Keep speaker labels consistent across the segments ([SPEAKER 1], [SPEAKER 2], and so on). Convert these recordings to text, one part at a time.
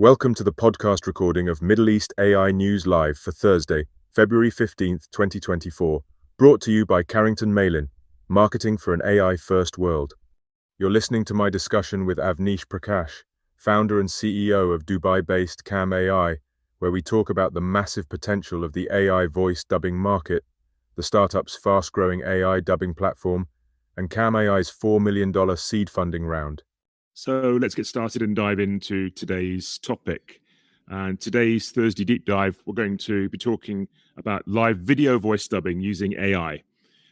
[SPEAKER 1] Welcome to the podcast recording of Middle East AI News Live for Thursday, February 15th, 2024, brought to you by Carrington Malin, Marketing for an AI-First World. You're listening to my discussion with Avneesh Prakash, founder and CEO of Dubai-based Camb AI, where we talk about the massive potential of the AI voice dubbing market, the startup's fast-growing AI dubbing platform, and Camb AI's $4 million seed funding round.
[SPEAKER 2] So let's get started and dive into today's topic. And today's Thursday deep dive, we're going to be talking about live video voice dubbing using AI,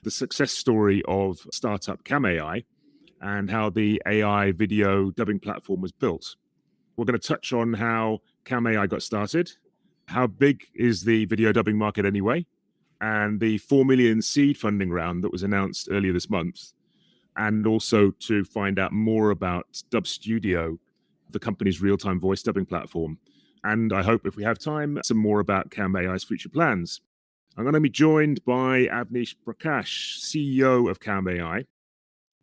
[SPEAKER 2] the success story of startup Camb AI, and how the AI video dubbing platform was built. We're going to touch on how Camb AI got started, how big is the video dubbing market anyway, and the 4 million seed funding round that was announced earlier this month, and also to find out more about Dub Studio, the company's real-time voice dubbing platform. And I hope, if we have time, some more about Camb AI's future plans. I'm going to be joined by Avneesh Prakash, CEO of Camb AI.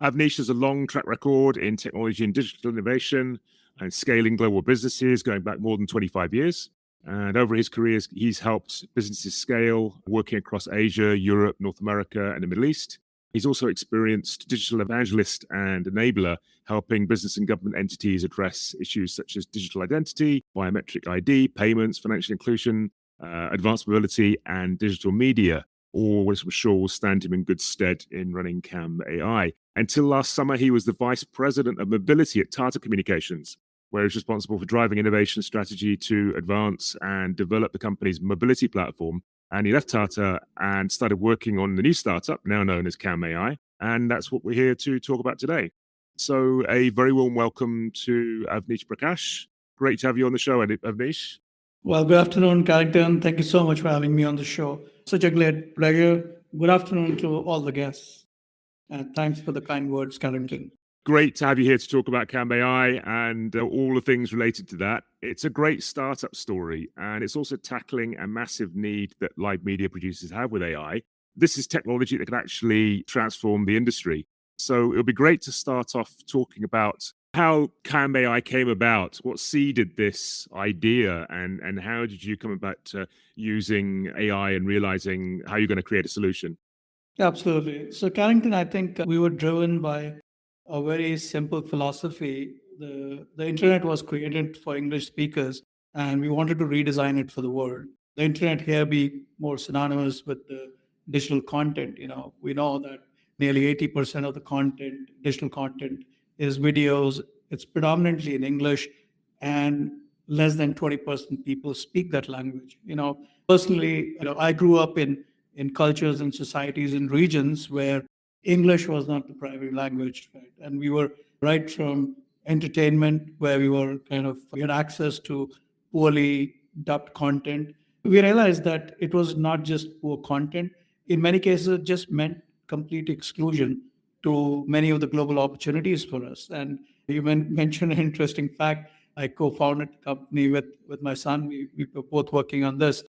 [SPEAKER 2] Avneesh has a long track record in technology and digital innovation and scaling global businesses going back more than 25 years. And over his career, he's helped businesses scale, working across Asia, Europe, North America, and the Middle East. He's also experienced digital evangelist and enabler, helping business and government entities address issues such as digital identity, biometric ID, payments, financial inclusion, advanced mobility, and digital media, all which I'm sure will stand him in good stead in running Camb AI. Until last summer, he was the vice president of mobility at Tata Communications, where he was responsible for driving innovation strategy to advance and develop the company's mobility platform. And he left Tata and started working on the new startup, now known as Camb AI. And that's what we're here to talk about today. So a very warm welcome to Avneesh Prakash. Great to have you on the show, Avneesh.
[SPEAKER 3] Well, good afternoon, Carrington. Thank you so much for having me on the show. Such a great pleasure. Good afternoon to all the guests. And thanks for the kind words, Carrington.
[SPEAKER 2] Great to have you here to talk about Camb AI and all the things related to that. It's a great startup story, and it's also tackling a massive need that live media producers have with AI. This is technology that can actually transform the industry. So it'll be great to start off talking about how Camb AI came about, what seeded this idea, and how did you come about using AI and realizing how you're going to create a solution?
[SPEAKER 3] Absolutely. So, Carrington, I think we were driven by a very simple philosophy. The internet was created for English speakers, and we wanted to redesign it for the world. The internet here be more synonymous with the digital content. We know that nearly 80% of the content, digital content, is videos. It's predominantly in English, and less than 20% people speak that language. Personally, I grew up in cultures and societies and regions where English was not the primary language, right? And we were right from entertainment, where we had access to poorly dubbed content. We realized that it was not just poor content. In many cases, it just meant complete exclusion to many of the global opportunities for us. And you mentioned an interesting fact. I co-founded the company with my son. We were both working on this.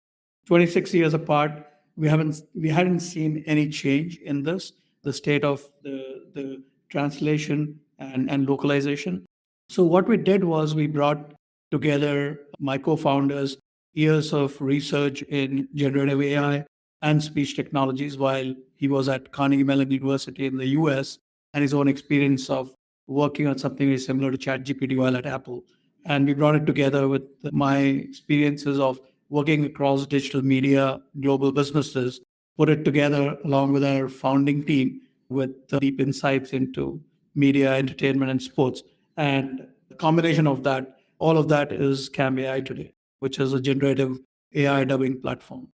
[SPEAKER 3] 26 years apart, we hadn't seen any change in this. The state of the translation and localization. So what we did was we brought together my co-founders' years of research in generative AI and speech technologies while he was at Carnegie Mellon University in the US, and his own experience of working on something very similar to ChatGPT while at Apple. And we brought it together with my experiences of working across digital media, global businesses, put it together along with our founding team with deep insights into media, entertainment, and sports. And the combination of that, all of that is Camb AI today, which is a generative AI dubbing platform.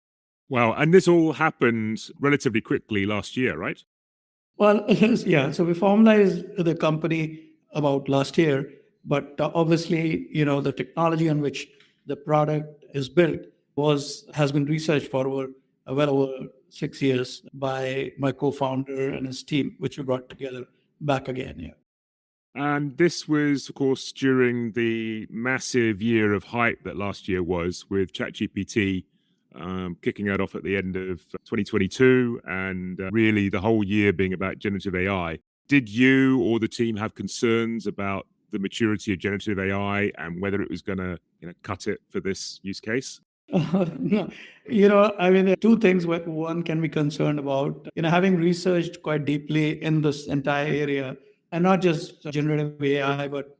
[SPEAKER 2] Wow. And this all happened relatively quickly last year, right?
[SPEAKER 3] Well, yeah. So we formalized the company about last year, but obviously, the technology on which the product is built has been researched for well over 6 years by my co-founder and his team, which we brought together back again. Yeah.
[SPEAKER 2] And this was, of course, during the massive year of hype that last year was, with ChatGPT kicking it off at the end of 2022, and really the whole year being about generative AI. Did you or the team have concerns about the maturity of generative AI and whether it was going to cut it for this use case?
[SPEAKER 3] No, I mean, there are two things what one can be concerned about. Having researched quite deeply in this entire area, and not just generative AI, but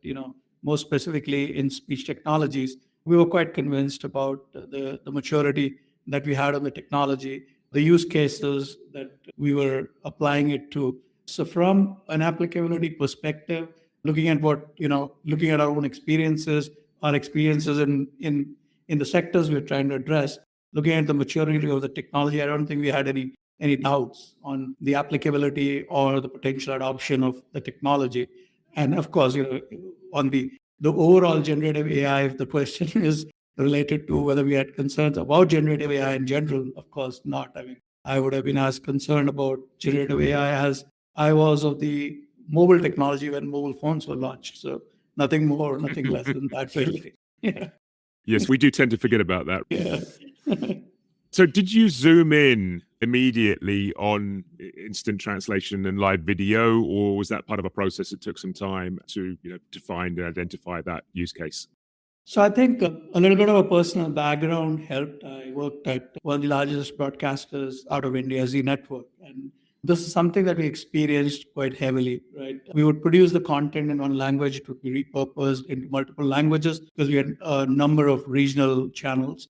[SPEAKER 3] more specifically in speech technologies, we were quite convinced about the maturity that we had on the technology, the use cases that we were applying it to. So, from an applicability perspective, looking at looking at our own experiences, our experiences in the sectors we're trying to address, looking at the maturity of the technology, I don't think we had any doubts on the applicability or the potential adoption of the technology. And of course, on the overall generative AI, if the question is related to whether we had concerns about generative AI in general, of course not. I mean, I would have been as concerned about generative AI as I was of the mobile technology when mobile phones were launched. So nothing more, nothing less than that, really. Yeah.
[SPEAKER 2] Yes, we do tend to forget about that.
[SPEAKER 3] Yeah.
[SPEAKER 2] So did you zoom in immediately on instant translation and live video, or was that part of a process that took some time to find and identify that use case?
[SPEAKER 3] So I think a little bit of a personal background helped. I worked at one of the largest broadcasters out of India, Z Network, and this is something that we experienced quite heavily, right? We would produce the content in one language, it would be repurposed into multiple languages because we had a number of regional channels.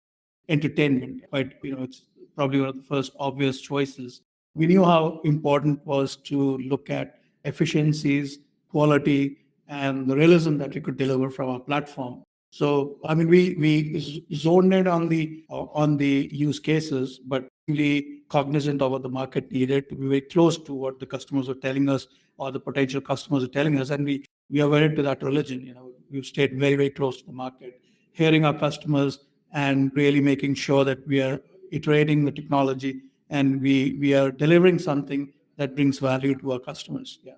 [SPEAKER 3] Entertainment, quite, it's probably one of the first obvious choices. We knew how important it was to look at efficiencies, quality, and the realism that we could deliver from our platform. So, I mean, we zoned in on the use cases, but really cognizant of what the market needed, to be very close to what the customers were telling us or the potential customers are telling us. And we are very to that religion. We've stayed very, very close to the market, hearing our customers and really making sure that we are iterating the technology and we are delivering something that brings value to our customers. Yeah.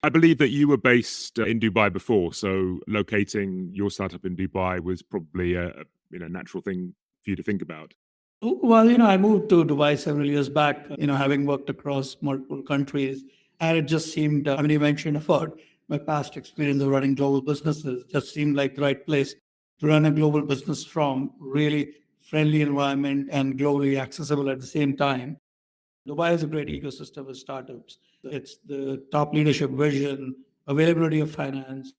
[SPEAKER 2] I believe that you were based in Dubai before, so locating your startup in Dubai was probably a natural thing for you to think about.
[SPEAKER 3] Well, I moved to Dubai several years back, having worked across multiple countries. And it just seemed, I mean, you mentioned about my past experience of running global businesses, just seemed like the right place to run a global business from, really friendly environment and globally accessible at the same time. Dubai is a great ecosystem of startups. It's the top leadership vision, availability of finance,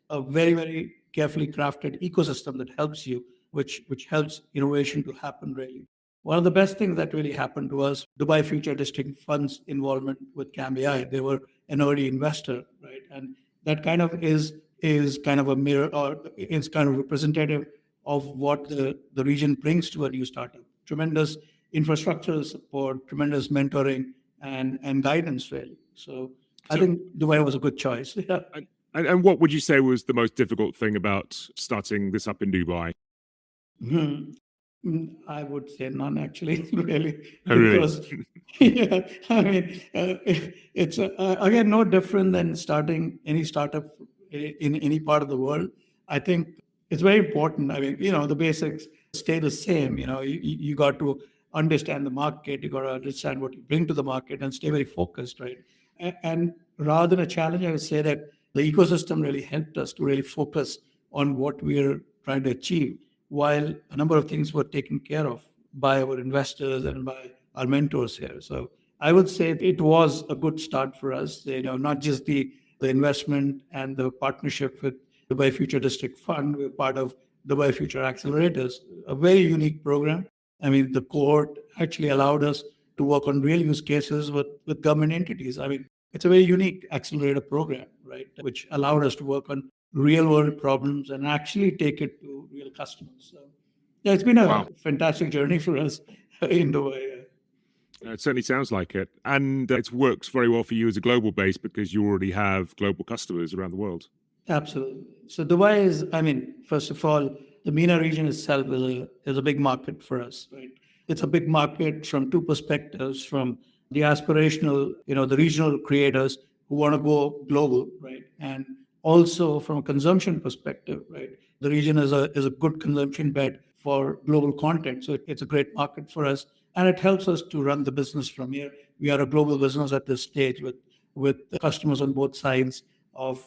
[SPEAKER 3] a very, very carefully crafted ecosystem that helps you, which helps innovation to happen, really. One of the best things that really happened to us, Dubai Future District Fund's involvement with Camb AI. They were an early investor, right? And that kind of is kind of a mirror, or is kind of representative of what the region brings to a new startup. Tremendous infrastructure support, tremendous mentoring and guidance, really. So I think Dubai was a good choice. Yeah.
[SPEAKER 2] And what would you say was the most difficult thing about starting this up in Dubai?
[SPEAKER 3] I would say none, actually, really,
[SPEAKER 2] Oh, really?
[SPEAKER 3] because yeah, I mean, it's again no different than starting any startup in any part of the world. I think it's very important. I mean, the basics stay the same. You got to understand the market, you got to understand what you bring to the market, and stay very focused, right? And rather than a challenge, I would say that the ecosystem really helped us to really focus on what we're trying to achieve, while a number of things were taken care of by our investors and by our mentors here. So I would say it was a good start for us, not just the investment and the partnership with Dubai Future District Fund. We're part of Dubai Future Accelerators, a very unique program. I mean, the cohort actually allowed us to work on real use cases with government entities. I mean, it's a very unique accelerator program, right, which allowed us to work on real world problems and actually take it to real customers. So, yeah, it's been a fantastic journey for us in Dubai.
[SPEAKER 2] It certainly sounds like it. And it works very well for you as a global base because you already have global customers around the world.
[SPEAKER 3] Absolutely. So Dubai is, I mean, first of all, the MENA region itself is a big market for us, right? It's a big market from two perspectives: from the aspirational, the regional creators who want to go global, right? And also from a consumption perspective, right? The region is a good consumption bed for global content. So it's a great market for us. And it helps us to run the business from here. We are a global business at this stage with customers on both sides of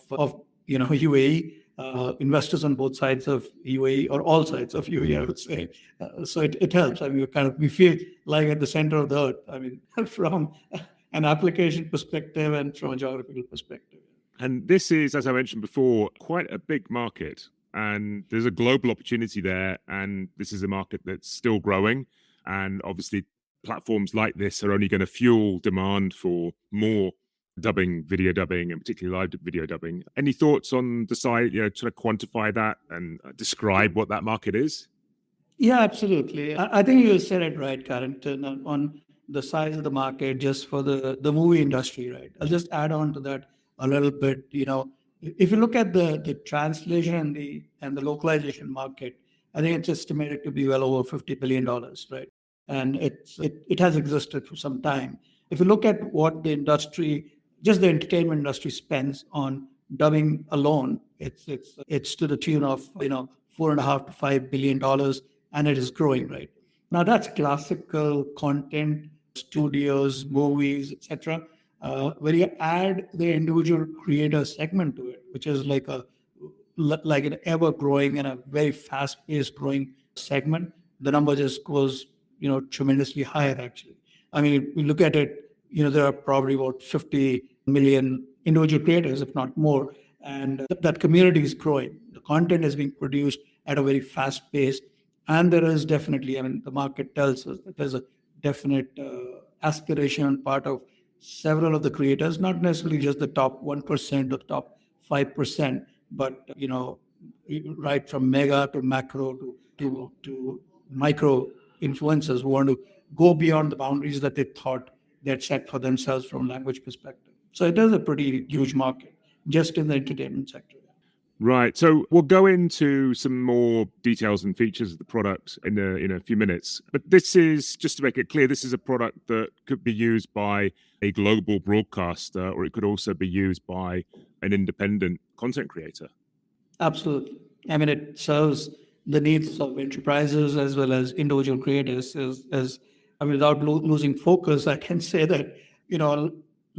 [SPEAKER 3] UAE, investors on both sides of UAE, or all sides of UAE, I would say. So it helps. I mean, we feel like at the center of the earth. I mean, from an application perspective and from a geographical perspective.
[SPEAKER 2] And this is, as I mentioned before, quite a big market. And there's a global opportunity there. And this is a market that's still growing. And obviously, platforms like this are only going to fuel demand for more dubbing, video dubbing, and particularly live video dubbing. Any thoughts on the side, trying to quantify that and describe what that market is?
[SPEAKER 3] Yeah, absolutely. I think you said it right, Carrington, on the size of the market just for the movie industry, right? I'll just add on to that a little bit. If you look at the translation and the localization market, I think it's estimated to be well over $50 billion, right? And it has existed for some time. If you look at what the industry, just the entertainment industry, spends on dubbing alone, it's to the tune of $4.5 to $5 billion, and it is growing, right? Now that's classical content, studios, movies, etc. When you add the individual creator segment to it, which is like an ever growing and a very fast paced growing segment, the number just goes tremendously higher. Actually, I mean, if we look at it, there are probably about 50 million individual creators, if not more, and that community is growing. The content is being produced at a very fast pace. And there is definitely, I mean, the market tells us that there's a definite aspiration on part of several of the creators, not necessarily just the top 1% or the top 5%, but, right from mega to macro to micro influencers who want to go beyond the boundaries that they thought they had set for themselves from a language perspective. So it is a pretty huge market just in the entertainment sector.
[SPEAKER 2] Right. So we'll go into some more details and features of the product in a few minutes. But this is, just to make it clear, this is a product that could be used by a global broadcaster, or it could also be used by an independent content creator.
[SPEAKER 3] Absolutely. I mean, it serves the needs of enterprises as well as individual creators. Without losing focus, I can say that, a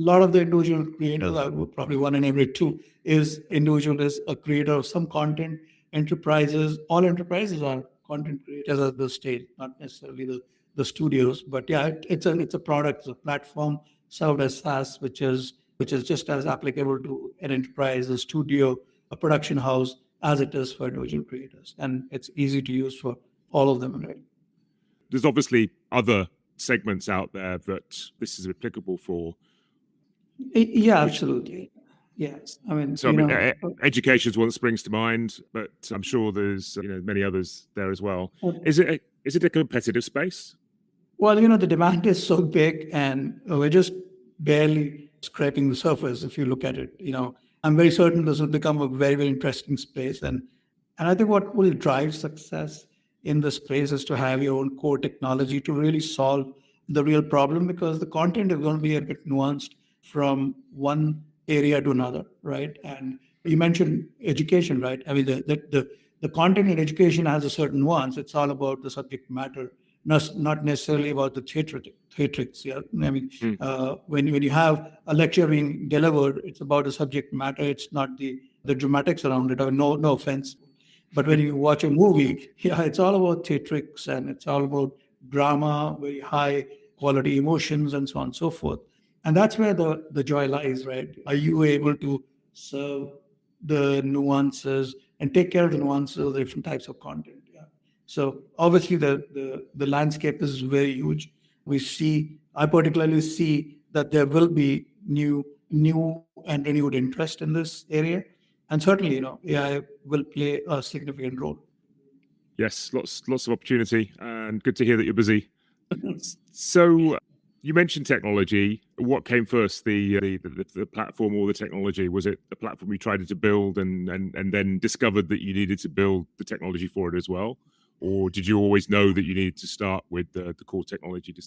[SPEAKER 3] lot of the individual creators, probably one in every two, is a creator of some content. All enterprises are content creators at this stage, not necessarily the studios. But yeah, it's a product, it's a platform served as SaaS, which is just as applicable to an enterprise, a studio, a production house, as it is for individual creators. And it's easy to use for all of them, right?
[SPEAKER 2] There's obviously other segments out there that this is applicable for.
[SPEAKER 3] Yeah, absolutely. Yes. I mean,
[SPEAKER 2] so education is one that springs to mind, but I'm sure there's many others there as well. Is it a competitive space?
[SPEAKER 3] Well, the demand is so big, and we're just barely scraping the surface. If you look at it, I'm very certain this will become a very, very interesting space. And I think what will drive success in this space is to have your own core technology to really solve the real problem, because the content is going to be a bit nuanced from one area to another, right? And you mentioned education, right? I mean, the content in education has a certain nuance. It's all about the subject matter, not necessarily about the theatrics. Yeah, I mean, when you have a lecture being delivered, it's about the subject matter. It's not the dramatics around it. I mean, no offense, but when you watch a movie, yeah, it's all about theatrics and it's all about drama, very high quality emotions, and so on and so forth. And that's where the joy lies, right? Are you able to serve the nuances and take care of the nuances of the different types of content? Yeah. So obviously the landscape is very huge. I particularly see that there will be new and renewed interest in this area. And certainly, AI will play a significant role.
[SPEAKER 2] Yes, lots of opportunity, and good to hear that you're busy. So you mentioned technology. What came first, the platform or the technology? Was it the platform you tried to build and then discovered that you needed to build the technology for it as well? Or did you always know that you needed to start with the core technology to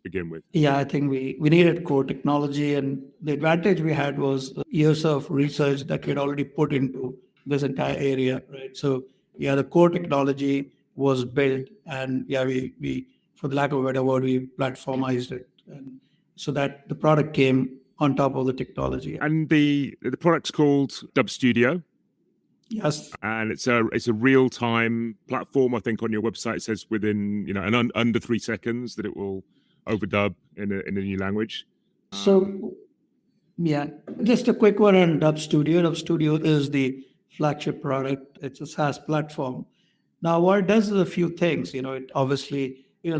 [SPEAKER 2] begin with?
[SPEAKER 3] Yeah, I think we needed core technology, and the advantage we had was years of research that we had already put into this entire area, right? So yeah, the core technology was built, and yeah, we for the lack of a better word, we platformized it, and so that the product came on top of the technology.
[SPEAKER 2] And the product's called Dub Studio.
[SPEAKER 3] Yes.
[SPEAKER 2] And it's a real time platform. I think on your website it says within under 3 seconds that it will overdub in a new language.
[SPEAKER 3] So, yeah, just a quick one on Dub Studio. Dub Studio is the flagship product. It's a SaaS platform. Now, what it does is a few things. It obviously, the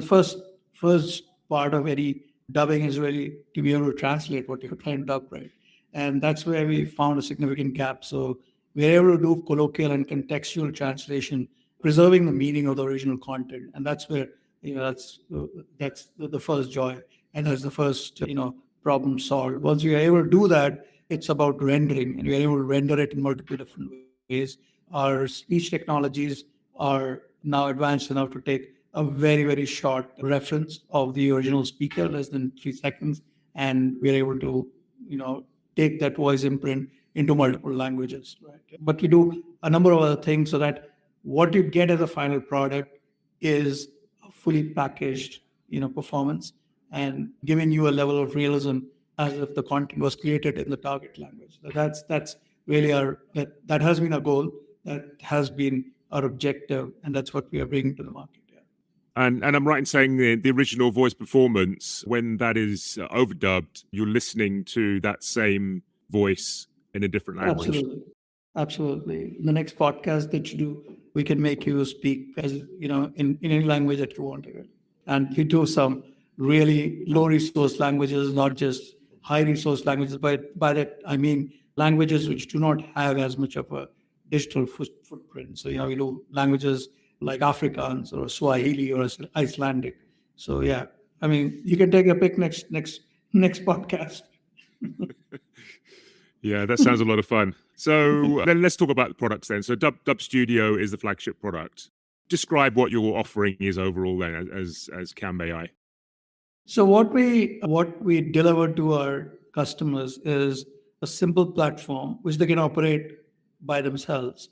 [SPEAKER 3] first part of any dubbing is really to be able to translate what you're trying to dub, right? And that's where we found a significant gap. So we're able to do colloquial and contextual translation, preserving the meaning of the original content, and that's where that's the first joy, and that's the first problem solved. Once you're able to do that, it's about rendering, and we're able to render it in multiple different ways. Our speech technologies are now advanced enough to take a very, very short reference of the original speaker, less than 3 seconds, and we're able to, take that voice imprint into multiple languages. Right? But we do a number of other things so that what you get as a final product is a fully packaged, performance and giving you a level of realism as if the content was created in the target language. That's really that has been our goal, that has been our objective, and that's what we are bringing to the market. Yeah.
[SPEAKER 2] And I'm right in saying the original voice performance, when that is overdubbed, you're listening to that same voice in a different language.
[SPEAKER 3] Absolutely. In the next podcast that you do, we can make you speak as in any language that you want to. And you do some really low resource languages, not just high resource languages, but by that I mean languages which do not have as much of a digital footprint. So we do languages like Afrikaans or Swahili or Icelandic. So yeah, I mean you can take a pick next podcast.
[SPEAKER 2] Yeah, that sounds a lot of fun. So then let's talk about the products then. So Dub Studio is the flagship product. Describe what your offering is overall then as Camb AI.
[SPEAKER 3] So what we deliver to our customers is a simple platform which they can operate by themselves,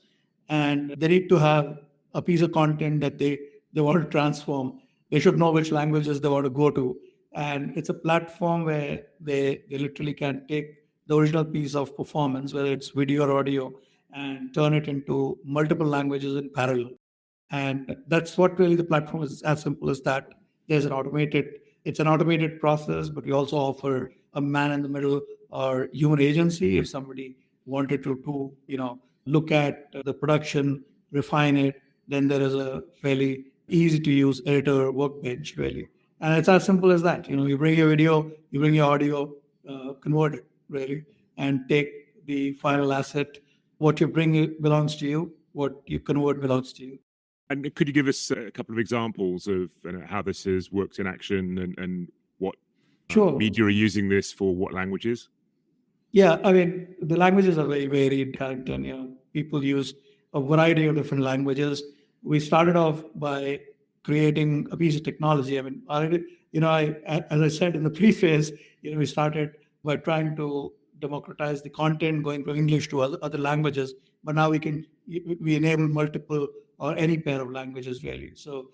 [SPEAKER 3] and they need to have a piece of content that they want to transform. They should know which languages they want to go to, and it's a platform where they literally can take the original piece of performance, whether it's video or audio, and turn it into multiple languages in parallel. And that's what really the platform is, as simple as that. It's an automated process, but we also offer a man in the middle or human agency. If somebody wanted to look at the production, refine it, then there is a fairly easy to use editor workbench really. And it's as simple as that. You bring your video, you bring your audio, convert it really, and take the final asset. What you bring belongs to you. What you convert belongs to you.
[SPEAKER 2] And could you give us a couple of examples of how this has worked in action and what media are using this for, what languages?
[SPEAKER 3] Yeah, I mean, the languages are very varied, Carrington. People use a variety of different languages. We started off by creating a piece of technology. I mean, as I said in the preface, we started by trying to democratize the content, going from English to other languages. But now we enable multiple or any pair of languages really. So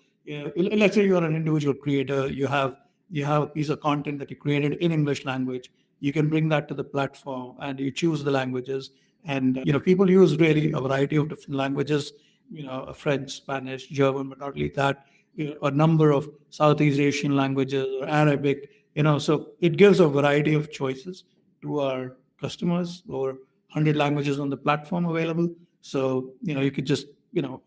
[SPEAKER 3] let's say you're an individual creator, you have a piece of content that you created in English language. You can bring that to the platform and you choose the languages. And people use really a variety of different languages, French, Spanish, German, but not only that, a number of Southeast Asian languages or Arabic, so it gives a variety of choices to our customers, over 100 languages on the platform available. So, you could just,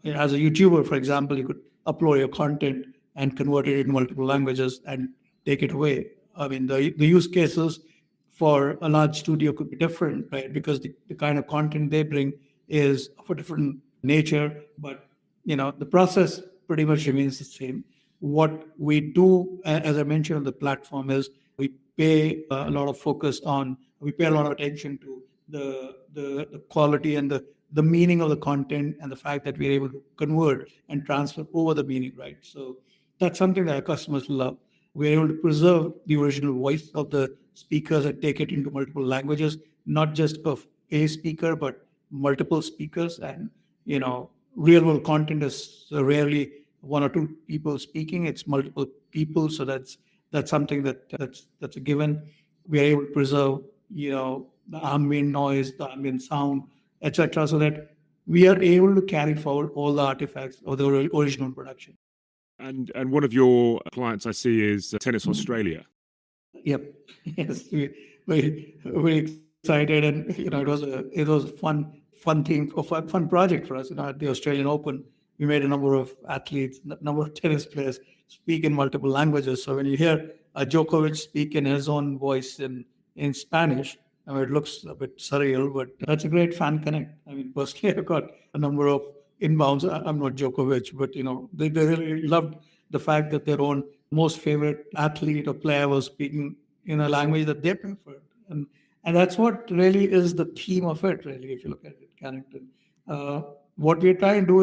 [SPEAKER 3] as a YouTuber, for example, you could upload your content and convert it in multiple languages and take it away. I mean, the use cases for a large studio could be different, right? Because the kind of content they bring is of a different nature, but the process pretty much remains the same. What we do, as I mentioned on the platform, is we pay a lot of attention to the quality and the meaning of the content and the fact that we're able to convert and transfer over the meaning, right? So that's something that our customers love. We're able to preserve the original voice of the speakers and take it into multiple languages, not just of a speaker, but multiple speakers. And, real world content is rarely one or two people speaking, it's multiple people. So that's something that's a given. We are able to preserve, the ambient noise, the ambient sound, etc., so that we are able to carry forward all the artifacts of the original production.
[SPEAKER 2] And one of your clients I see is Tennis Australia.
[SPEAKER 3] Yep. Yes. Very excited, and it was a fun thing, a fun project for us. At the Australian Open, we made a number of athletes, a number of tennis players speak in multiple languages. So when you hear a Djokovic speak in his own voice in Spanish, I mean, it looks a bit surreal, but that's a great fan connect. I mean, personally, I've got a number of inbounds. I'm not Djokovic, but they really loved the fact that their own most favorite athlete or player was speaking in a language that they preferred. And that's what really is the theme of it, really, if you look at it, Carrington. What we're trying to do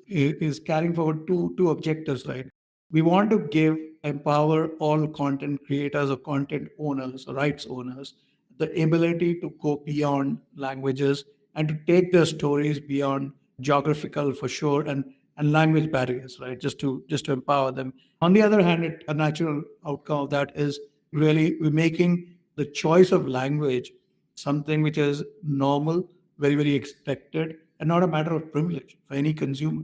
[SPEAKER 3] is carrying forward two objectives, right? We want to empower all content creators or content owners or rights owners the ability to go beyond languages and to take their stories beyond geographical, for sure, and language barriers, right? Just to empower them. On the other hand, a natural outcome of that is really we're making the choice of language something which is normal, very, very expected, and not a matter of privilege for any consumer.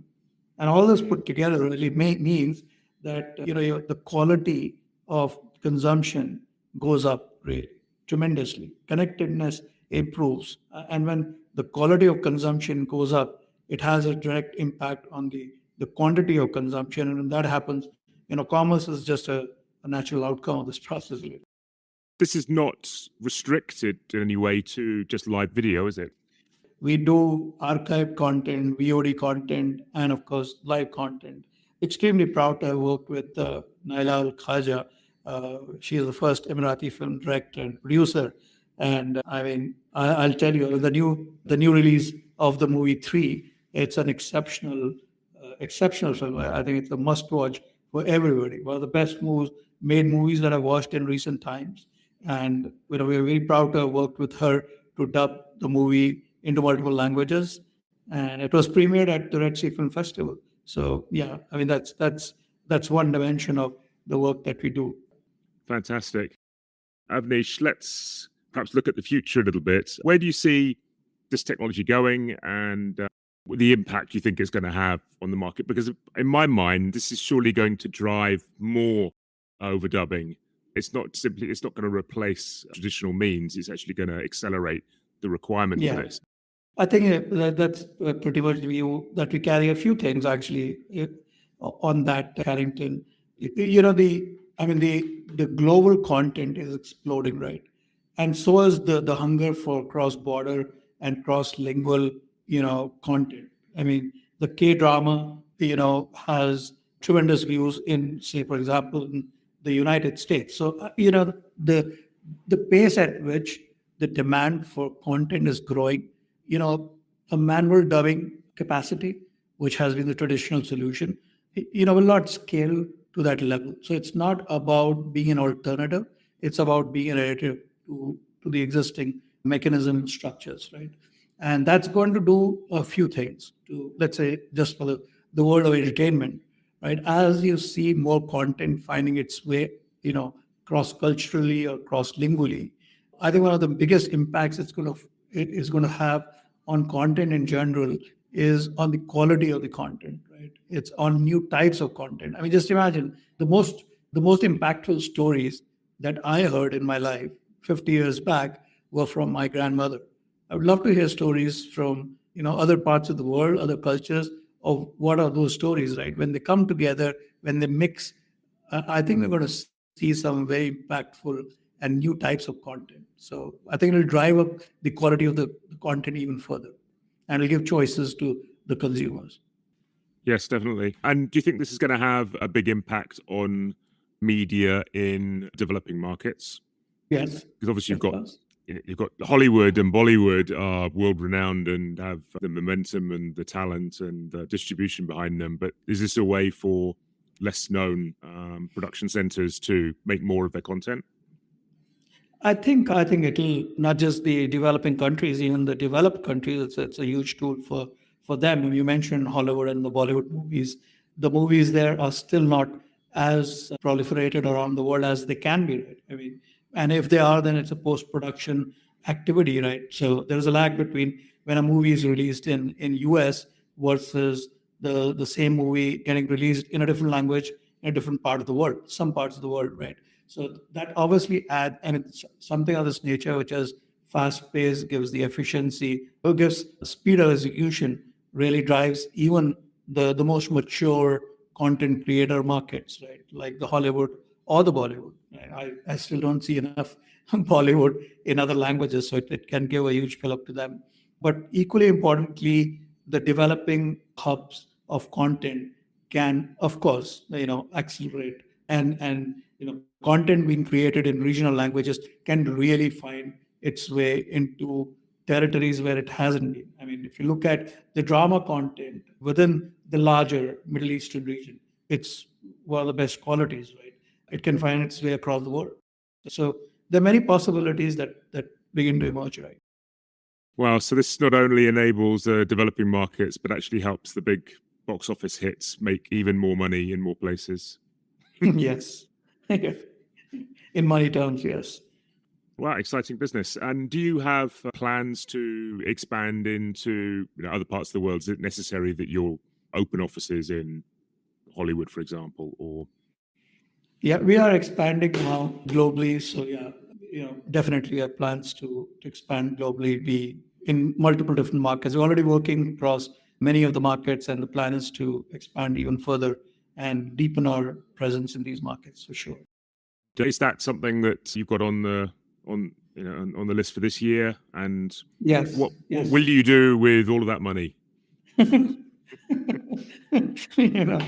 [SPEAKER 3] And all this put together really means that the quality of consumption goes up really tremendously. Connectedness improves, and when the quality of consumption goes up, it has a direct impact on the quantity of consumption, and when that happens, commerce is just a natural outcome of this process. Really.
[SPEAKER 2] This is not restricted in any way to just live video, is it?
[SPEAKER 3] We do archived content, VOD content, and of course, live content. Extremely proud to have worked with Naila Al Khaja. She is the first Emirati film director and producer. And I mean, I'll tell you, the new release of the movie 3, it's an exceptional film. I think it's a must-watch for everybody. One of the best made movies that I've watched in recent times. And we're very proud to have worked with her to dub the movie into multiple languages, and it was premiered at the Red Sea Film Festival. So yeah, I mean that's one dimension of the work that we do.
[SPEAKER 2] Fantastic. Avneesh, let's perhaps look at the future a little bit. Where do you see this technology going, and the impact you think it's going to have on the market? Because in my mind, this is surely going to drive more overdubbing. It's not going to replace traditional means. It's actually going to accelerate the requirement for this.
[SPEAKER 3] I think that's pretty much the view that we carry. A few things actually on that, Carrington. The global content is exploding, right? And so is the hunger for cross-border and cross-lingual, content. I mean, the K-drama, has tremendous views in, say, for example, in the United States. So, the pace at which the demand for content is growing, a manual dubbing capacity, which has been the traditional solution, will not scale to that level. So it's not about being an alternative. It's about being an additive to the existing mechanism and structures, right? And that's going to do a few things to, let's say, just for the world of entertainment, right? As you see more content finding its way, cross-culturally or cross-lingually, I think one of the biggest impacts it is going to have on content in general is on the quality of the content, right? It's on new types of content. I mean, just imagine the most impactful stories that I heard in my life 50 years back were from my grandmother. I would love to hear stories from other parts of the world, other cultures, of what are those stories, right? When they come together, when they mix, I think we're going to see some very impactful and new types of content. So I think it'll drive up the quality of the content even further, and it'll give choices to the consumers.
[SPEAKER 2] Yes, definitely. And do you think this is going to have a big impact on media in developing markets?
[SPEAKER 3] Yes.
[SPEAKER 2] Because obviously you've got Hollywood and Bollywood are world-renowned and have the momentum and the talent and the distribution behind them. But is this a way for less-known production centers to make more of their content?
[SPEAKER 3] I think it'll not just the developing countries, even the developed countries. It's a huge tool for them. When you mentioned Hollywood and the Bollywood movies, the movies there are still not as proliferated around the world as they can be. Right? I mean, and if they are, then it's a post-production activity, right? So there's a lag between when a movie is released in US versus the same movie getting released in a different language in a different part of the world, some parts of the world, right? So that obviously adds, and it's something of this nature, which is fast paced, gives the efficiency, or gives speed of execution, really drives even the most mature content creator markets, right? Like the Hollywood or the Bollywood. Right? I still don't see enough Bollywood in other languages, so it can give a huge fill up to them. But equally importantly, the developing hubs of content can, of course, accelerate, and content being created in regional languages can really find its way into territories where it hasn't been. I mean, if you look at the drama content within the larger Middle Eastern region, it's one of the best qualities, right? It can find its way across the world. So there are many possibilities that begin to emerge, right?
[SPEAKER 2] Wow. So this not only enables developing markets, but actually helps the big box office hits make even more money in more places.
[SPEAKER 3] Yes. In money terms, yes.
[SPEAKER 2] Wow, exciting business. And do you have plans to expand into other parts of the world? Is it necessary that you'll open offices in Hollywood, for example, or?
[SPEAKER 3] Yeah, we are expanding now globally. So yeah, definitely have plans to expand globally, be in multiple different markets. We're already working across many of the markets, and the plan is to expand even further and deepen our presence in these markets for sure.
[SPEAKER 2] Is that something that you've got on the list for this year? And
[SPEAKER 3] Yes.
[SPEAKER 2] what
[SPEAKER 3] Yes.
[SPEAKER 2] will you do with all of that money?
[SPEAKER 3] you know,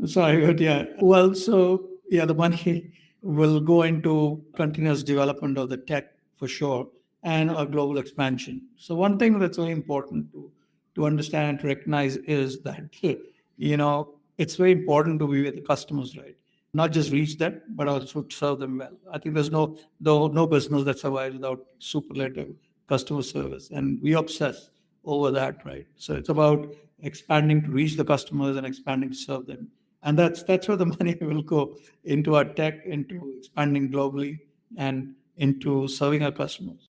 [SPEAKER 3] Sorry, but yeah. Well, so yeah, the money will go into continuous development of the tech for sure, and a global expansion. So one thing that's very important to understand and to recognize is that it's very important to be with the customers, right? Not just reach them, but also serve them well. I think there's no business that survives without superlative customer service, and we obsess over that, right? So it's about expanding to reach the customers and expanding to serve them, and that's where the money will go, into our tech, into expanding globally, and into serving our customers.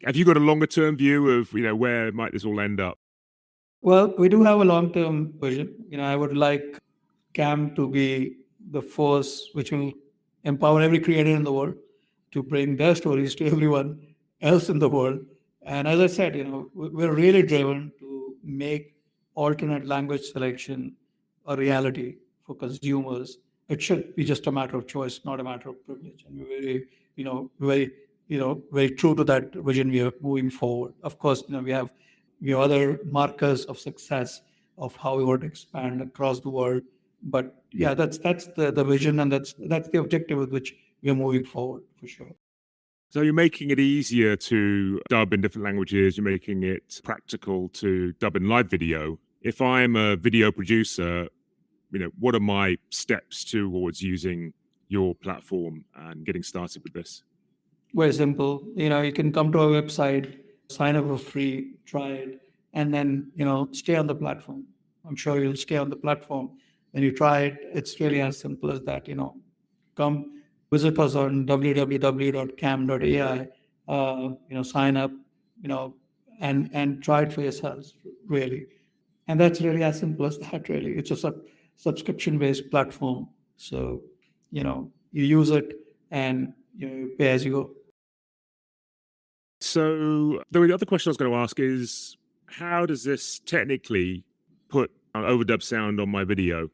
[SPEAKER 2] Have you got a longer term view of where might this all end up?
[SPEAKER 3] Well, we do have a long-term vision. I would like CAM to be the force which will empower every creator in the world to bring their stories to everyone else in the world. And as I said, we're really driven to make alternate language selection a reality for consumers. It should be just a matter of choice, not a matter of privilege. And we're very true to that vision. We are moving forward. Of course, we have other markers of success of how we want to expand across the world. But yeah, that's the vision, and that's the objective with which we are moving forward for sure.
[SPEAKER 2] So you're making it easier to dub in different languages. You're making it practical to dub in live video. If I'm a video producer, what are my steps towards using your platform and getting started with this?
[SPEAKER 3] Very simple. You can come to our website, sign up for free, try it, and then stay on the platform. I'm sure you'll stay on the platform when you try it. It's really as simple as that. Come visit us on www.camb.ai. Sign up. And try it for yourselves. Really, and that's really as simple as that. Really, it's a subscription-based platform. So you use it, and you pay as you go.
[SPEAKER 2] So the other question I was going to ask is, how does this technically put an overdub sound on my video?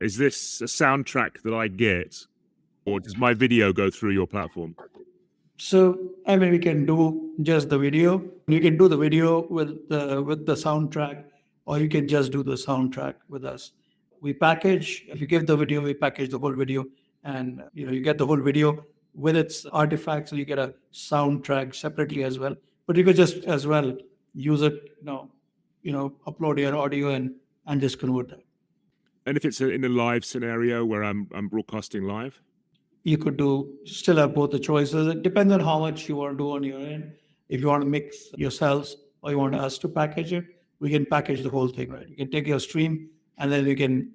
[SPEAKER 2] Is this a soundtrack that I get, or does my video go through your platform?
[SPEAKER 3] So I mean, we can do just the video. You can do the video with the soundtrack, or you can just do the soundtrack with us. We package. If you give the video, we package the whole video, and you get the whole video with its artifacts. So you get a soundtrack separately as well. But you could just as well use it. Upload your audio and just convert that.
[SPEAKER 2] And if it's in a live scenario where I'm broadcasting live?
[SPEAKER 3] You could still have both the choices. It depends on how much you want to do on your end. If you want to mix yourselves or you want us to package it, we can package the whole thing, right? You can take your stream and then we can,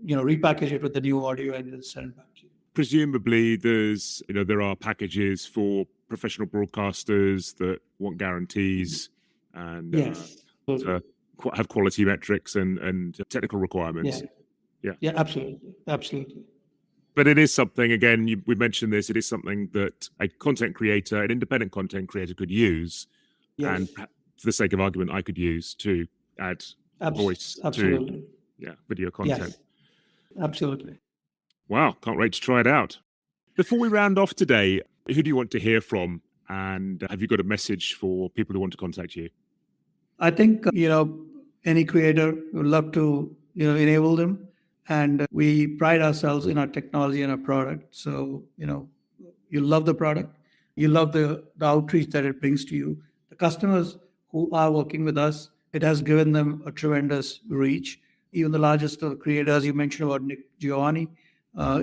[SPEAKER 3] repackage it with the new audio and then send it back to you.
[SPEAKER 2] Presumably there are packages for professional broadcasters that want guarantees and
[SPEAKER 3] Yes.
[SPEAKER 2] to have quality metrics and technical requirements.
[SPEAKER 3] Yeah, absolutely. Absolutely.
[SPEAKER 2] But it is something, again, we mentioned this, it is something that a content creator, an independent content creator could use.
[SPEAKER 3] Yes.
[SPEAKER 2] And for the sake of argument, I could use to add voice
[SPEAKER 3] Absolutely.
[SPEAKER 2] to video content.
[SPEAKER 3] Yes. Absolutely.
[SPEAKER 2] Wow, can't wait to try it out. Before we round off today, who do you want to hear from? And have you got a message for people who want to contact you?
[SPEAKER 3] I think, any creator would love to, enable them. And we pride ourselves in our technology and our product. So, you love the product, you love the outreach that it brings to you. The customers who are working with us, it has given them a tremendous reach. Even the largest of the creators you mentioned about Nick Giovanni,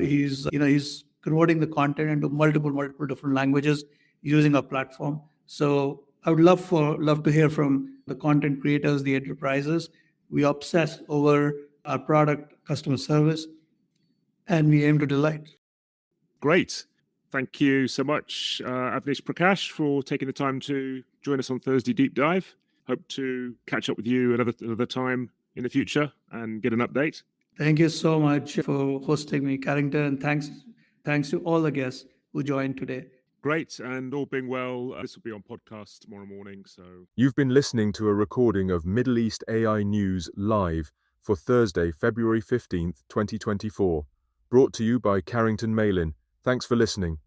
[SPEAKER 3] he's converting the content into multiple different languages using our platform. So I would love to hear from the content creators, the enterprises. We obsess over our product, customer service, and we aim to delight.
[SPEAKER 2] Great. Thank you so much, Avneesh Prakash, for taking the time to join us on Thursday Deep Dive. Hope to catch up with you another time in the future and get an update.
[SPEAKER 3] Thank you so much for hosting me, Carrington, and thanks to all the guests who joined today.
[SPEAKER 2] Great, and all being well, this will be on podcast tomorrow morning. So
[SPEAKER 1] You've been listening to a recording of Middle East AI News Live for Thursday, February 15th, 2024, brought to you by Carrington Malin. Thanks for listening.